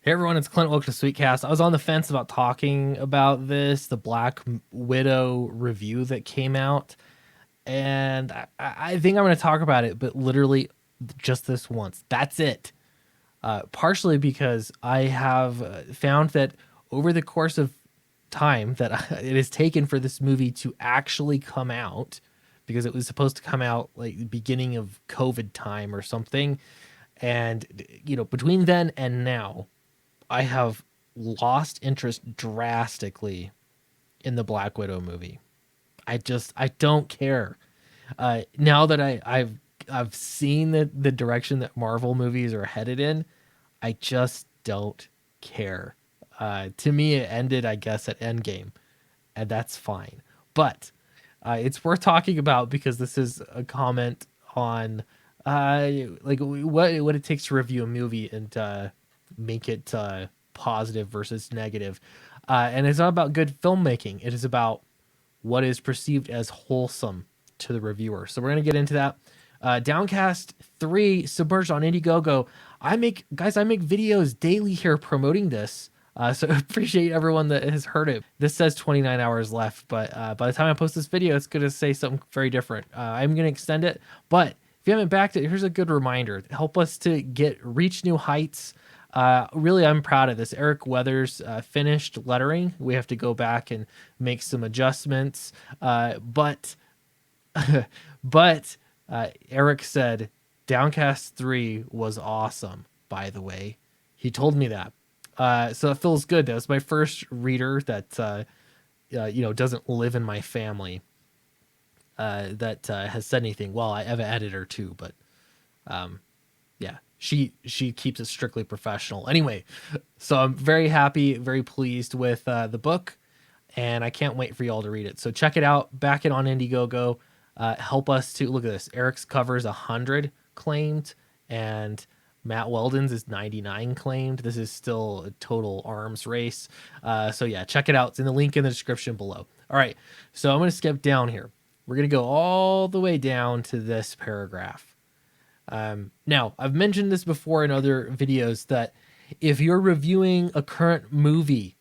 Hey everyone, it's Clint. Welcome to Sweetcast. I was on the fence about talking about the Black Widow review that came out, and I think I'm going to talk about it, but literally just this once. That's it. Partially because I have found that over the course of time that it has taken for this movie to actually come out, because it was supposed to come out like the beginning of COVID time or something, and between then and now I have lost interest drastically in the Black Widow movie. I don't care. Now that I've seen the direction that Marvel movies are headed in, I just don't care. To me, it ended, I guess, at Endgame, and that's fine. But it's worth talking about because this is a comment on like what it takes to review a movie and make it positive versus negative. And it's not about good filmmaking. It is about what is perceived as wholesome to the reviewer. So we're gonna get into that. Downcast 3 submerged on Indiegogo. I make videos daily here promoting this. So appreciate everyone that has heard it. This says 29 hours left, but by the time I post this video, it's gonna say something very different. I'm gonna extend it, but if you haven't backed it, here's a good reminder. Help us to reach new heights. Really, I'm proud of this. Eric Weathers finished lettering. We have to go back and make some adjustments. But Eric said Downcast 3 was awesome, by the way. He told me that. So it feels good. That was my first reader that doesn't live in my family that has said anything. Well, I have an editor too, but yeah, she keeps it strictly professional. Anyway, so I'm very happy, very pleased with the book, and I can't wait for y'all to read it. So check it out. Back it on Indiegogo. Help us to look at this. Eric's covers 100 claimed, and Matt Weldon's is 99 claimed. This is still a total arms race. So yeah, check it out. It's in the link in the description below. All right, so I'm going to skip down here. We're going to go all the way down to this paragraph. Now, I've mentioned this before in other videos that if you're reviewing a current movie,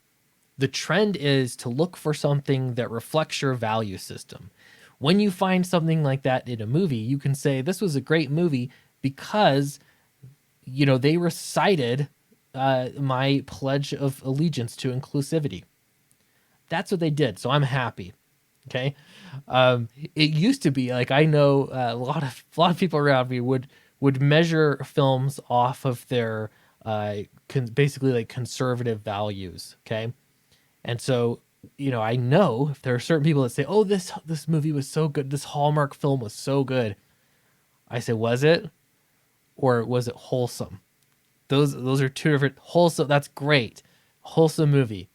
the trend is to look for something that reflects your value system. When you find something like that in a movie, you can say, this was a great movie because, they recited my pledge of allegiance to inclusivity. That's what they did. So I'm happy. Okay. It used to be like, I know a lot of people around me would measure films off of their basically like conservative values. Okay. And so, I know if there are certain people that say, oh, this movie was so good. This Hallmark film was so good. I say, was it? Or was it wholesome? Those are two different. Wholesome. That's great. Wholesome movie.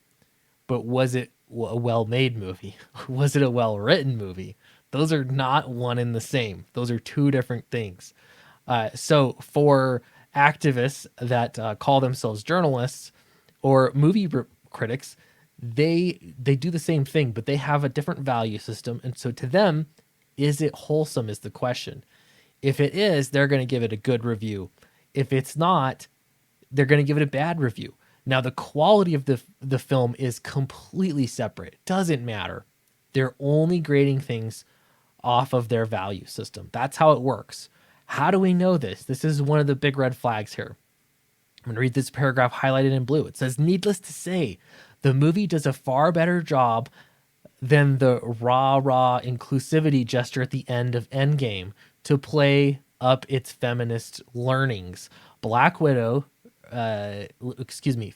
But was it a well-made movie? Was it a well-written movie? Those are not one and the same. Those are two different things. So for activists that call themselves journalists or movie critics, they do the same thing, but they have a different value system. And so to them, is it wholesome is the question. If it is, they're going to give it a good review. If it's not, they're going to give it a bad review. Now, the quality of the film is completely separate. It doesn't matter. They're only grading things off of their value system. That's how it works. How do we know this? This is one of the big red flags here. I'm going to read this paragraph highlighted in blue. It says, needless to say, the movie does a far better job than the rah-rah inclusivity gesture at the end of Endgame to play up its feminist learnings.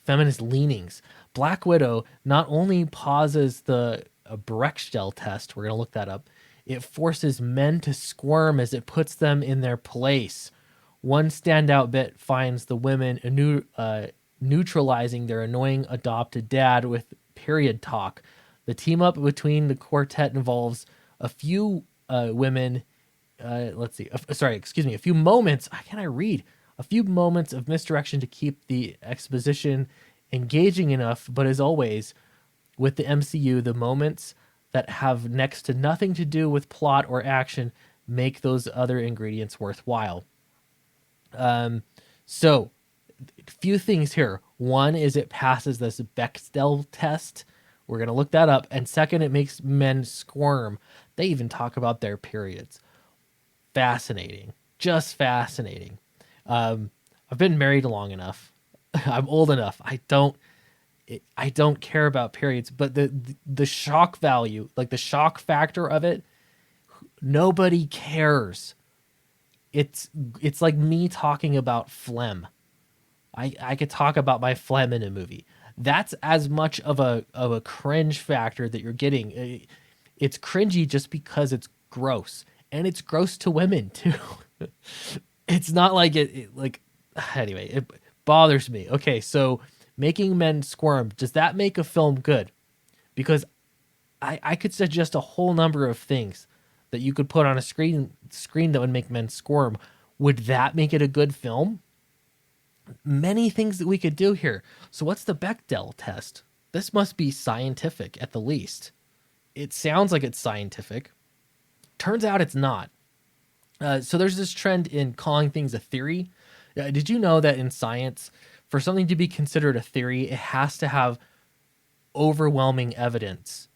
Feminist leanings. Black Widow not only pauses the Bechdel test, we're going to look that up, it forces men to squirm as it puts them in their place. One standout bit finds the women neutralizing their annoying adopted dad with period talk. The team up between the quartet involves a few women. A few moments. How can I read? A few moments of misdirection to keep the exposition engaging enough, but as always, with the MCU, the moments that have next to nothing to do with plot or action make those other ingredients worthwhile. So, few things here. One is it passes this Bechdel test. We're going to look that up. And second, it makes men squirm. They even talk about their periods. Fascinating. Just fascinating. I've been married long enough. I'm old enough. I don't care about periods, but the shock value, like the shock factor of it, nobody cares. It's like me talking about phlegm. I could talk about my phlegm in a movie. That's as much of a cringe factor that you're getting. It's cringy just because it's gross, and it's gross to women too. It's not like like anyway, it bothers me. Okay, so making men squirm, does that make a film good? Because I could suggest a whole number of things that you could put on a screen that would make men squirm. Would that make it a good film? Many things that we could do here. So what's the Bechdel test? This must be scientific at the least. It sounds like it's scientific. Turns out it's not. So there's this trend in calling things a theory. Did you know that in science, for something to be considered a theory, it has to have overwhelming evidence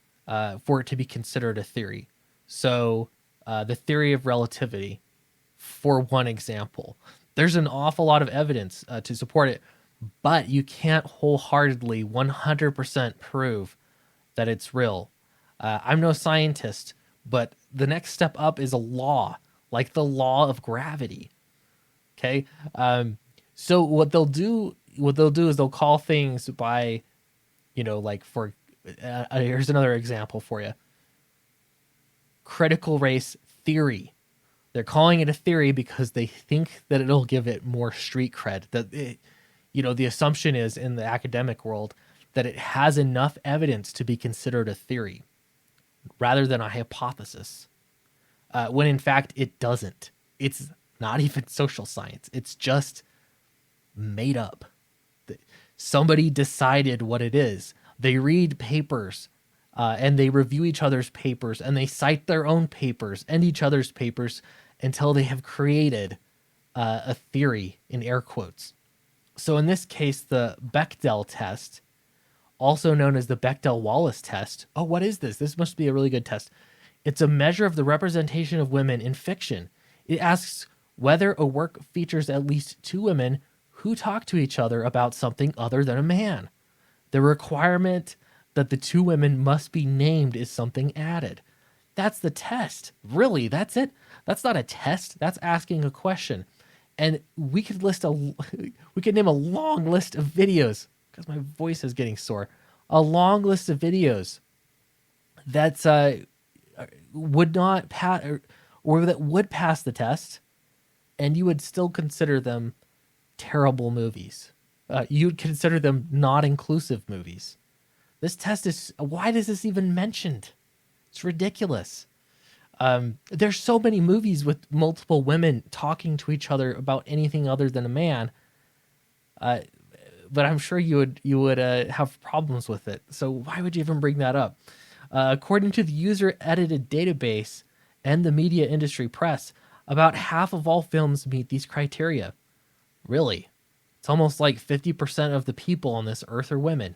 for it to be considered a theory? So the theory of relativity, for one example, there's an awful lot of evidence to support it, but you can't wholeheartedly 100% prove that it's real. I'm no scientist, but the next step up is a law, like the law of gravity. Okay. So what they'll do is they'll call things by, like for, here's another example for you. Critical race theory. They're calling it a theory because they think that it'll give it more street cred. That the assumption is in the academic world that it has enough evidence to be considered a theory rather than a hypothesis. When in fact it doesn't. It's not even social science. It's just made up. Somebody decided what it is. They read papers and they review each other's papers and they cite their own papers and each other's papers until they have created a theory in air quotes. So in this case, the Bechdel test, also known as the Bechdel-Wallace test. Oh, what is this? This must be a really good test. It's a measure of the representation of women in fiction. It asks whether a work features at least two women who talk to each other about something other than a man. The requirement that the two women must be named is something added. That's the test. Really, that's it. That's not a test. That's asking a question. And we could name a long list of videos, because my voice is getting sore. A long list of videos that would not pass, or that would pass the test, and you would still consider them terrible movies. You'd consider them not inclusive movies. This test is, why is this even mentioned? It's ridiculous. There's so many movies with multiple women talking to each other about anything other than a man. But I'm sure you would have problems with it. So why would you even bring that up? According to the user-edited database and the media industry press, about half of all films meet these criteria. Really? It's almost like 50% of the people on this earth are women.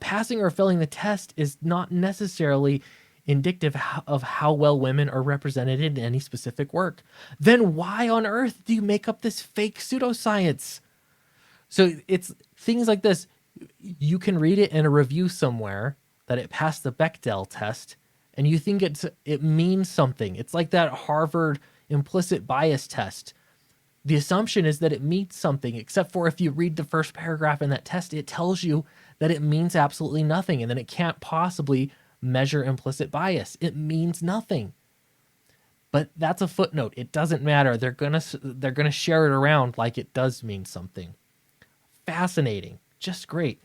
Passing or failing the test is not necessarily indicative of how well women are represented in any specific work. Then why on earth do you make up this fake pseudoscience? So it's things like this. You can read it in a review somewhere that it passed the Bechdel test, and you think it means something. It's like that Harvard implicit bias test. The assumption is that it means something, except for if you read the first paragraph in that test, it tells you that it means absolutely nothing, and then it can't possibly measure implicit bias. It means nothing. But that's a footnote. It doesn't matter. They're gonna share it around like it does mean something. Fascinating. Just great.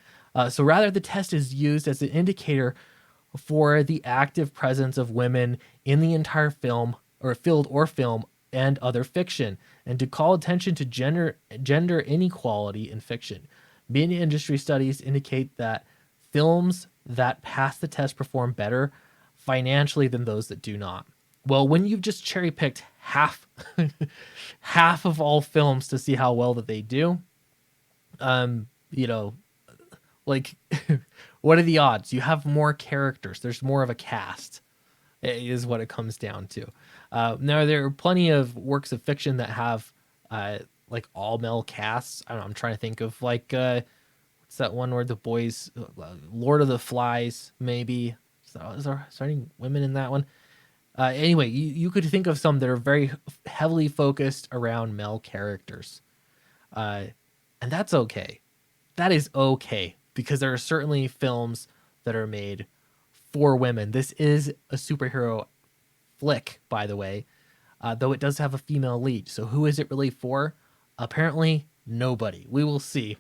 So rather, the test is used as an indicator for the active presence of women in the entire film or film and other fiction, and to call attention to gender inequality in fiction. Media industry studies indicate that films that pass the test perform better financially than those that do not. Well, when you've just cherry picked half of all films to see how well that they do, you know, like, what are the odds? You have more characters. There's more of a cast, is what it comes down to. Now, there are plenty of works of fiction that have like all male casts. I don't know, I'm trying to think of like what's that one where the boys, Lord of the Flies, maybe. Is there any women in that one? Anyway, you could think of some that are very heavily focused around male characters, uh, and that's okay. That is okay because there are certainly films that are made for women. This is a superhero flick, by the way, though it does have a female lead. So who is it really for? Apparently, nobody. We will see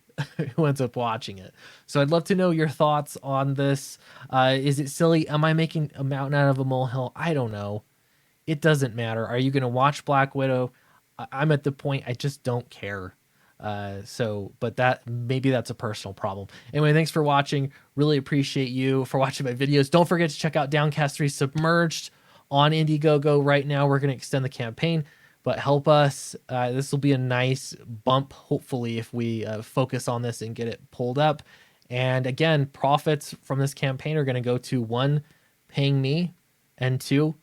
who ends up watching it. So I'd love to know your thoughts on this. Is it silly? Am I making a mountain out of a molehill? I don't know. It doesn't matter. Are you going to watch Black Widow? I'm at the point I just don't care. But that maybe that's a personal problem. Anyway, thanks for watching. Really appreciate you for watching my videos. Don't forget to check out Downcast 3 Submerged on Indiegogo right now. We're going to extend the campaign, but help us. This will be a nice bump, hopefully, if we focus on this and get it pulled up. And again, profits from this campaign are going to go to one, paying me, and two,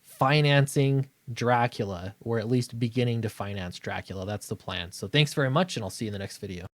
financing Dracula, or at least beginning to finance Dracula. That's the plan. So thanks very much, and I'll see you in the next video.